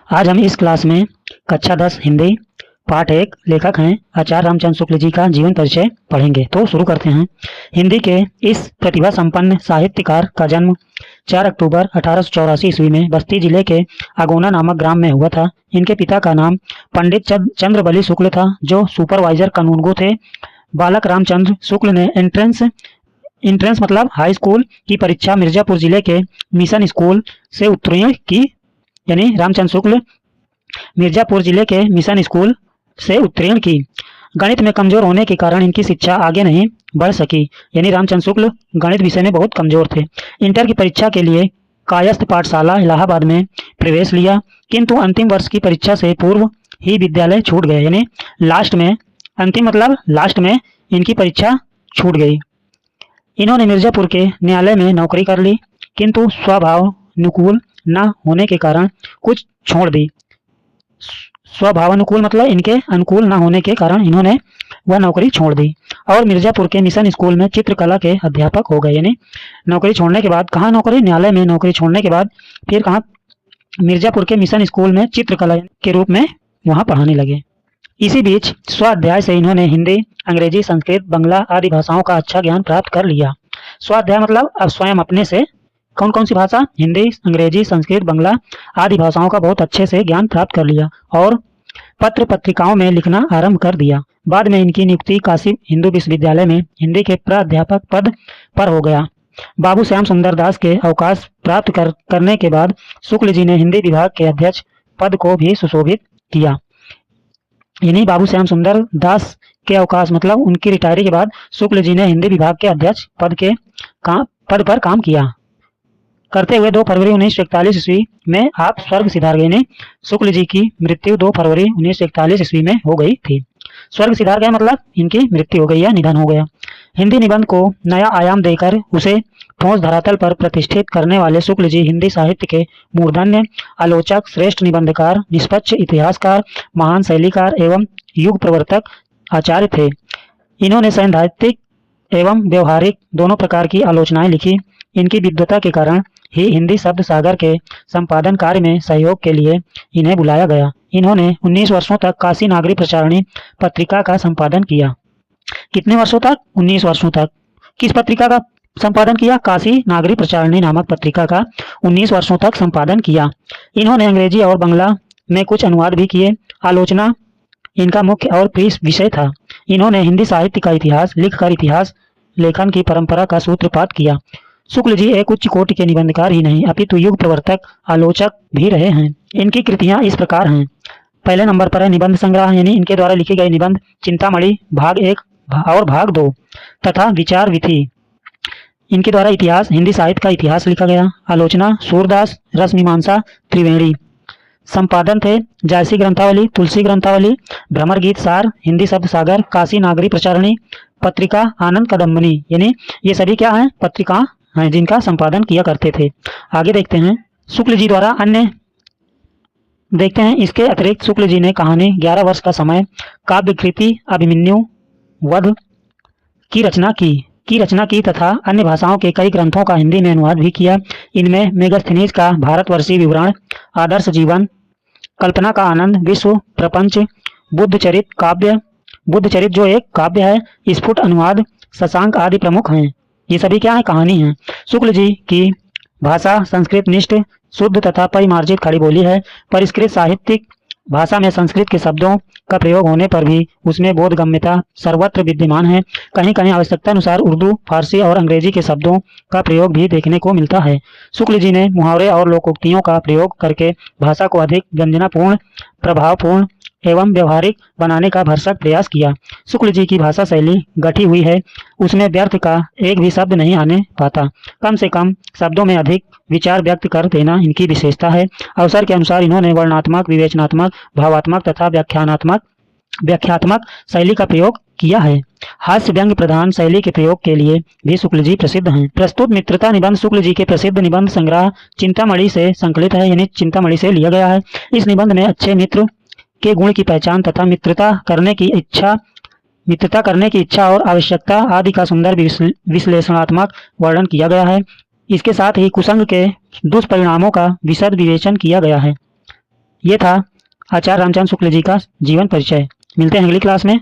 आज हम इस क्लास में कक्षा 10 हिंदी पाठ 1 लेखक हैं आचार्य रामचंद्र शुक्ल जी का जीवन परिचय पढ़ेंगे। तो शुरू करते हैं। हिंदी के इस प्रतिभा संपन्न साहित्यकार का जन्म 4 अक्टूबर 1884 ईस्वी में बस्ती जिले के अगोना नामक ग्राम में हुआ था। इनके पिता का नाम पंडित चंद्रबली शुक्ल था, जो सुपरवाइजर कानूनगो थे। बालक रामचंद्र शुक्ल ने एंट्रेंस मतलब हाई स्कूल की परीक्षा मिर्जापुर जिले के मिशन स्कूल से उत्तीर्ण की। यानी रामचंद्र शुक्ल मिर्जापुर जिले के मिशन स्कूल से उत्तीर्ण की। गणित में कमजोर होने के कारण इनकी शिक्षा आगे नहीं बढ़ सकी। यानी रामचंद्र शुक्ल गणित विषय में बहुत कमजोर थे। इंटर की परीक्षा के लिए कायस्थ पाठशाला इलाहाबाद में प्रवेश लिया, किंतु अंतिम वर्ष की परीक्षा से पूर्व ही विद्यालय छूट गए। यानी लास्ट में, अंतिम मतलब लास्ट में इनकी परीक्षा छूट गई। इन्होंने मिर्जापुर के न्यायालय में नौकरी कर ली, किंतु स्वभावानुकूल न होने के कारण कुछ छोड़ दी। स्वभावानुकूल मतलब इनके अनुकूल न होने के कारण इन्होंने वह नौकरी छोड़ दी और मिर्जापुर के मिशन स्कूल में चित्रकला के अध्यापक हो गए। यानी नौकरी छोड़ने के बाद, कहाँ नौकरी, न्यायालय में नौकरी छोड़ने के बाद फिर कहाँ, मिर्जापुर के मिशन स्कूल में चित्रकला के रूप में वहाँ पढ़ाने लगे। इसी बीच स्वाध्याय से इन्होंने हिंदी, अंग्रेजी, संस्कृत, बंगला आदि भाषाओं का अच्छा ज्ञान प्राप्त कर लिया। स्वाध्याय मतलब अब स्वयं अपने से कौन कौन सी भाषा, हिंदी, अंग्रेजी, संस्कृत, बंगला आदि भाषाओं का बहुत अच्छे से ज्ञान प्राप्त कर लिया और पत्र पत्रिकाओं में लिखना आरंभ कर दिया। बाद में इनकी नियुक्ति काशी हिंदू विश्वविद्यालय में हिंदी के प्राध्यापक पद पर हो गया। बाबू श्याम सुंदर दास के अवकाश प्राप्त करने के बाद शुक्ल जी ने हिंदी विभाग के अध्यक्ष पद को भी सुशोभित किया। यानी बाबू श्याम सुंदर दास के अवकाश मतलब उनकी रिटायरी के बाद शुक्ल जी ने हिंदी विभाग के अध्यक्ष पद पर काम किया करते हुए 2 फरवरी 1941 ईस्वी में आप स्वर्ग सिधार गए। शुक्ल जी की मृत्यु 2 फरवरी 1941 ईस्वी में हो गई थी। स्वर्ग सिधार गए मतलब इनकी मृत्यु हो गई या निधन हो गया। हिंदी निबंध को नया आयाम देकर उसे ठोस धरातल पर प्रतिष्ठित करने वाले शुक्ल जी हिंदी साहित्य के मूर्धन्य आलोचक, श्रेष्ठ निबंधकार, निष्पक्ष इतिहासकार, महान शैलीकार एवं युग प्रवर्तक आचार्य थे। इन्होंने सैद्धांतिक एवं व्यवहारिक दोनों प्रकार की आलोचनाएं लिखी। इनकी विद्वता के कारण ही हिंदी शब्द सागर के संपादन कार्य में सहयोग के लिए इन्हें बुलाया गया। इन्होंने 19 वर्षों तक काशी नागरी प्रचारणी पत्रिका का संपादन किया। कितने वर्षों तक? 19 वर्षों तक। किस पत्रिका का संपादन किया? काशी नागरी प्रचारणी नामक पत्रिका का 19 वर्षों तक संपादन किया। इन्होंने अंग्रेजी और बंगला में कुछ अनुवाद भी किए। आलोचना इनका मुख्य और प्रिय विषय था। इन्होंने हिंदी साहित्य का इतिहास लिखकर इतिहास लेखन की परंपरा का सूत्रपात किया। शुक्ल जी एक उच्च कोटि के निबंधकार ही नहीं अपितु युग प्रवर्तक आलोचक भी रहे हैं। इनकी कृतियां इस प्रकार हैं। पहले नंबर पर है निबंध संग्रह, यानी इनके द्वारा लिखे गए निबंध चिंतामणि भाग 1 और भाग 2 तथा विचार विधि। इनके द्वारा इतिहास, हिंदी साहित्य का इतिहास लिखा गया। आलोचना सूरदास, रस मीमांसा, त्रिवेणी। संपादन थे जायसी ग्रंथावली, तुलसी ग्रंथावली, भ्रमर गीत सार, हिंदी शब्द सागर, काशी नागरी प्रचारणी पत्रिका, आनंद कदम्बनी। यानी ये सभी क्या हैं? पत्रिका हैं जिनका संपादन किया करते थे। आगे देखते हैं शुक्ल जी द्वारा अन्य देखते हैं। इसके अतिरिक्त शुक्ल जी ने कहानी 11 वर्ष का समय, काव्य कृति अभिमन्यु वध की रचना की तथा अन्य भाषाओं के कई ग्रंथों का हिंदी में अनुवाद भी किया। इनमें मेगास्थनीज का भारतवर्षीय विवरण, आदर्श जीवन, कल्पना का आनंद, विश्व प्रपंच, बुद्धचरित काव्य, बुद्धचरित जो एक काव्य है, स्फुट अनुवाद, शशांक आदि प्रमुख हैं। ये सभी क्या है? कहानी है। शुक्ल जी की भाषा संस्कृत निष्ठ, शुद्ध तथा परिमार्जित खड़ी बोली है। परिष्कृत साहित्यिक भाषा में संस्कृत के शब्दों का प्रयोग होने पर भी उसमें बोधगम्यता सर्वत्र विद्यमान है। कहीं कहीं आवश्यकता अनुसार उर्दू, फारसी और अंग्रेजी के शब्दों का प्रयोग भी देखने को मिलता है। शुक्ल जी ने मुहावरे और लोकोक्तियों का प्रयोग करके भाषा को अधिक व्यंजनापूर्ण, प्रभावपूर्ण एवं व्यवहारिक बनाने का भरसक प्रयास किया। शुक्ल जी की भाषा शैली गठी हुई है, उसमें व्यर्थ का एक भी शब्द नहीं आने पाता। कम से कम शब्दों में अधिक विचार व्यक्त कर देना इनकी विशेषता है। अवसर के अनुसार इन्होंने वर्णनात्मक, विवेचनात्मक, भावात्मक तथा व्याख्यात्मक शैली का प्रयोग किया है। हास्य व्यंग्य प्रधान शैली के प्रयोग के लिए भी शुक्ल जी प्रसिद्ध हैं। प्रस्तुत मित्रता निबंध शुक्ल जी के प्रसिद्ध निबंध संग्रह चिंतामणि से संकलित है, यानी चिंतामणि से लिया गया है। इस निबंध में अच्छे मित्र के गुण की पहचान तथा मित्रता करने की इच्छा और आवश्यकता आदि का सुंदर विश्लेषणात्मक वर्णन किया गया है। इसके साथ ही कुसंग के दुष्परिणामों का विशद विवेचन किया गया है। ये था आचार्य रामचंद्र शुक्ल जी का जीवन परिचय। मिलते हैं अगली क्लास में।